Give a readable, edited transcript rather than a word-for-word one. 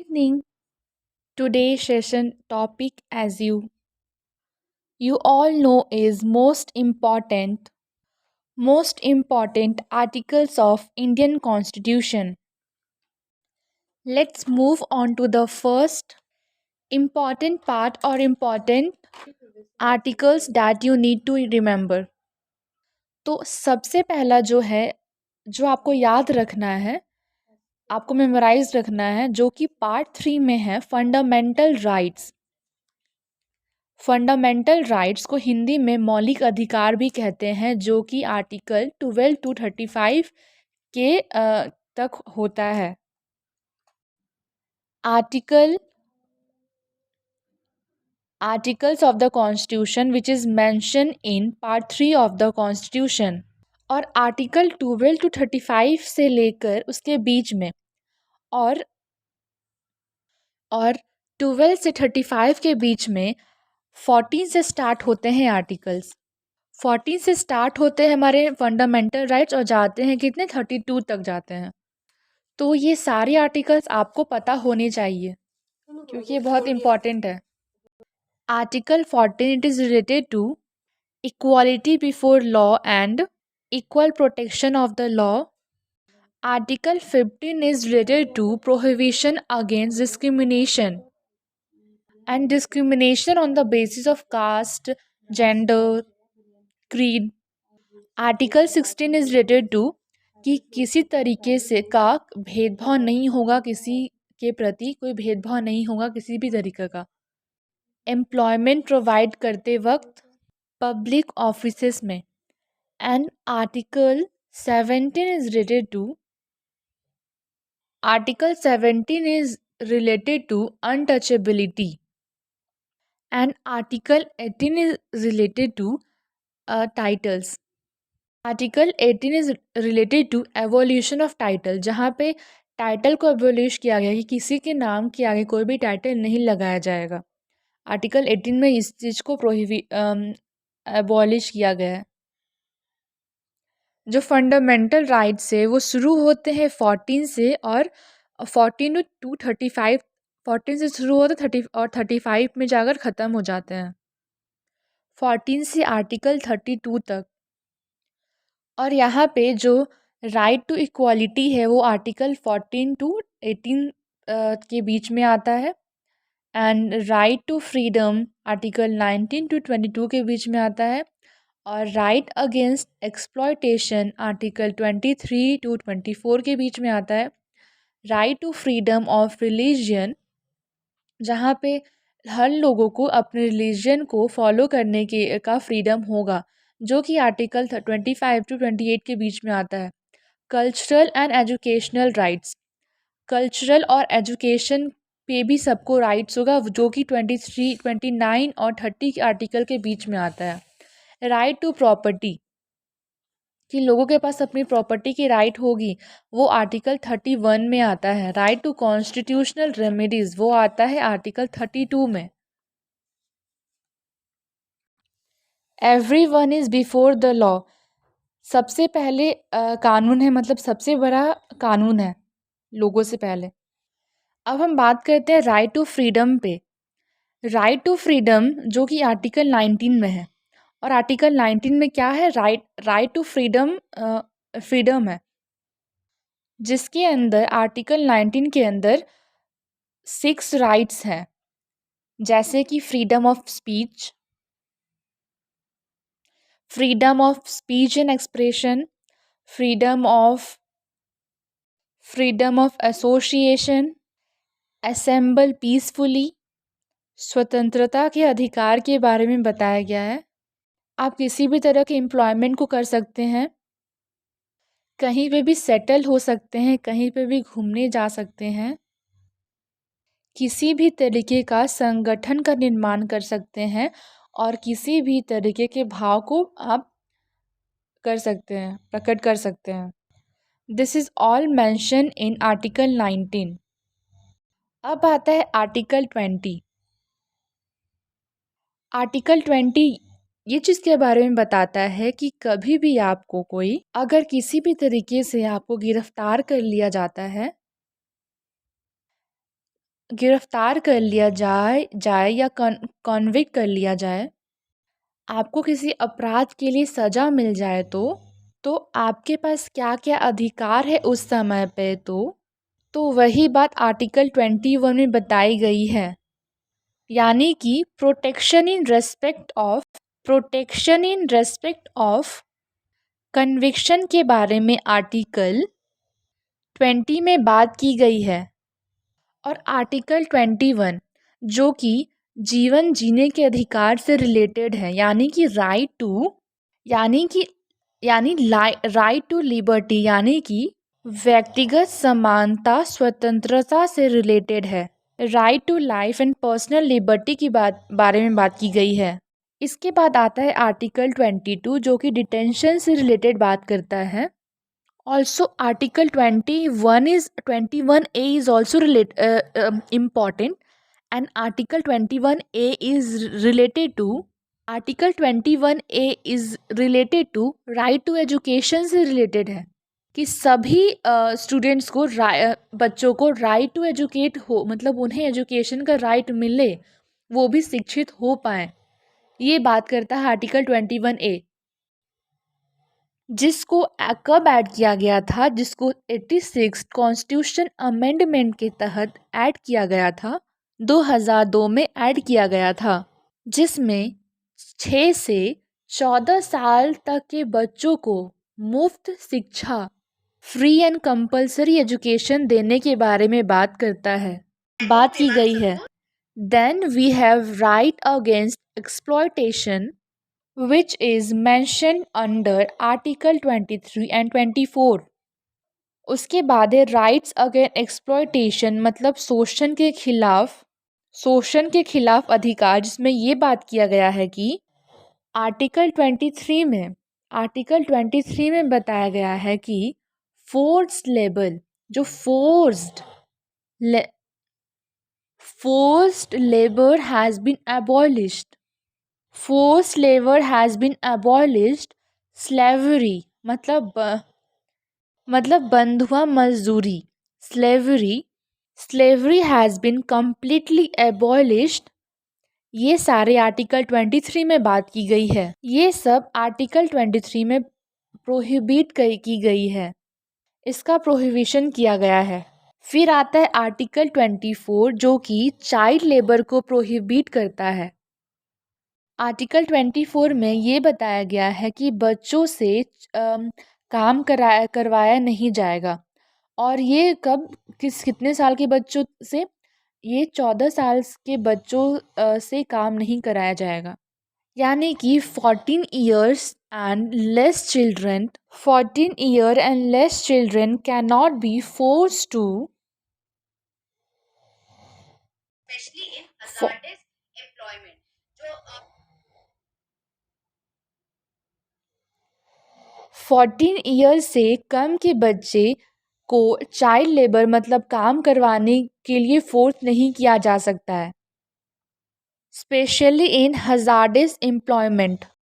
Evening. Today's session topic, as you all know, is most important articles of Indian Constitution. Let's move on to the first important part or important articles that you need to remember. तो सबसे पहला जो है, जो आपको याद रखना है, आपको मेमोराइज रखना है, जो कि पार्ट 3 में है, फंडामेंटल राइट्स। फंडामेंटल राइट्स को हिंदी में मौलिक अधिकार भी कहते हैं, जो कि आर्टिकल 12 to 35 के तक होता है। Articles of the constitution which is mention in part 3 of the constitution. और आर्टिकल 12 to 35 से लेकर उसके बीच में और 12 से 35 के बीच में 14 से स्टार्ट होते हैं आर्टिकल्स। 14 से स्टार्ट होते हैं हमारे फंडामेंटल राइट्स और जाते हैं कितने, 32 तक जाते हैं। तो ये सारे आर्टिकल्स आपको पता होने चाहिए क्योंकि ये बहुत इंपॉर्टेंट है। Article 14 it is related to equality before law and equal protection of the law. Article 15 is related to prohibition against discrimination and discrimination on the basis of caste, gender, creed. Article 16 is related to कि किसी तरीके से का भेदभाव नहीं होगा, किसी के प्रति कोई भेदभाव नहीं होगा किसी भी तरीके का। एम्प्लॉयमेंट प्रोवाइड करते वक्त पब्लिक ऑफिसेस में। And article 17 is related to untouchability and article 18 is related to titles. Article 18 is related to evolution of title, जहाँ पे टाइटल को एवोल्यूश किया गया कि किसी के नाम के आगे कोई भी टाइटल नहीं लगाया जाएगा। आर्टिकल 18 में इस चीज़ को एबॉलिश किया गया है। जो फंडामेंटल राइट्स है वो शुरू होते हैं 14 से और 14 to 35, 14 से शुरू होते 30 और 35 में जाकर ख़त्म हो जाते हैं, 14 से आर्टिकल 32 तक। और यहाँ पे जो राइट टू इक्वालिटी है वो आर्टिकल 14 to 18 के बीच में आता है। And right to freedom article 19 to 22 के बीच में आता है। और right against exploitation article 23 to 24 के बीच में आता है। Right to freedom of religion, जहाँ पे हर लोगों को अपने रिलीजन को फॉलो करने के का फ्रीडम होगा, जो कि आर्टिकल 25 to 28 के बीच में आता है। Cultural and educational rights, cultural और एजुकेशन पे भी सबको राइट्स होगा, जो कि 23, 29 और 30 के आर्टिकल के बीच में आता है। राइट टू प्रॉपर्टी, कि लोगों के पास अपनी प्रॉपर्टी की राइट होगी, वो आर्टिकल 31 में आता है। राइट टू कॉन्स्टिट्यूशनल रेमेडीज वो आता है आर्टिकल 32 में। Everyone is before the law, सबसे पहले कानून है, मतलब सबसे बड़ा कानून है लोगों से पहले। अब हम बात करते हैं राइट टू फ्रीडम पे। राइट टू फ्रीडम जो कि आर्टिकल 19 में है, और आर्टिकल 19 में क्या है, राइट टू फ्रीडम है, जिसके अंदर आर्टिकल 19 के अंदर 6 राइट्स हैं, जैसे कि freedom of speech and expression, freedom of association, assemble peacefully. स्वतंत्रता के अधिकार के बारे में बताया गया है। आप किसी भी तरह के एम्प्लॉयमेंट को कर सकते हैं, कहीं पे भी सेटल हो सकते हैं, कहीं पे भी घूमने जा सकते हैं, किसी भी तरीके का संगठन का निर्माण कर सकते हैं, और किसी भी तरीके के भाव को आप कर सकते हैं, प्रकट कर सकते हैं। This is all mention in article 19। अब आता है आर्टिकल 20। आर्टिकल 20 ये चीज़ के बारे में बताता है कि कभी भी आपको कोई अगर किसी भी तरीके से आपको गिरफ्तार कर लिया जाता है, गिरफ्तार कर लिया जाए या कॉन्विक्ट कर लिया जाए, आपको किसी अपराध के लिए सज़ा मिल जाए तो आपके पास क्या-क्या अधिकार है उस समय पे तो वही बात आर्टिकल 21 में बताई गई है। यानी कि protection in respect of conviction के बारे में आर्टिकल 20 में बात की गई है। और आर्टिकल 21 जो कि जीवन जीने के अधिकार से रिलेटेड है, यानी कि राइट टू लिबर्टी, यानी कि व्यक्तिगत समानता स्वतंत्रता से रिलेटेड है। Right to life and personal liberty की बारे में बात की गई है। इसके बाद आता है आर्टिकल 22 जो कि डिटेंशन से रिलेटेड बात करता है। Also article 21A is also important, and article 21A is related to right to education से related है कि सभी स्टूडेंट्स को बच्चों को राइट टू एजुकेट हो, मतलब उन्हें एजुकेशन का राइट मिले, वो भी शिक्षित हो पाएँ। ये बात करता है आर्टिकल 21A, जिसको कब ऐड किया गया था, जिसको 86 कॉन्स्टिट्यूशन अमेंडमेंट के तहत ऐड किया गया था, 2002 में ऐड किया गया था, जिसमें 6 से 14 साल तक के बच्चों को मुफ्त शिक्षा, फ्री एंड कंपलसरी एजुकेशन देने के बारे में बात की गई है। Then we have right against exploitation which is mentioned under Article 23 and 24. उसके बाद है राइट्स अगेंस्ट एक्सप्लॉयटेशन, मतलब शोषण के खिलाफ अधिकार, जिसमें ये बात किया गया है कि आर्टिकल 23 में बताया गया है कि forced labour has been abolished. Forced labor has been abolished. Slavery मतलब बंधुआ मजदूरी, slavery has been completely abolished. ये सारे आर्टिकल 23 में बात की गई है। ये सब आर्टिकल 23 में प्रोहिबिट की गई है, इसका प्रोहिबिशन किया गया है। फिर आता है आर्टिकल 24 जो कि चाइल्ड लेबर को प्रोहिबिट करता है। आर्टिकल 24 में ये बताया गया है कि बच्चों से काम करवाया नहीं जाएगा, और ये कितने साल के बच्चों से, ये 14 साल के बच्चों से काम नहीं कराया जाएगा। यानी कि 14 years and less children cannot be forced to, especially in hazardous employment. 14 years से कम के बच्चे को चाइल्ड लेबर मतलब काम करवाने के लिए फोर्स नहीं किया जा सकता है, स्पेशली इन हजार्डस एम्प्लॉयमेंट।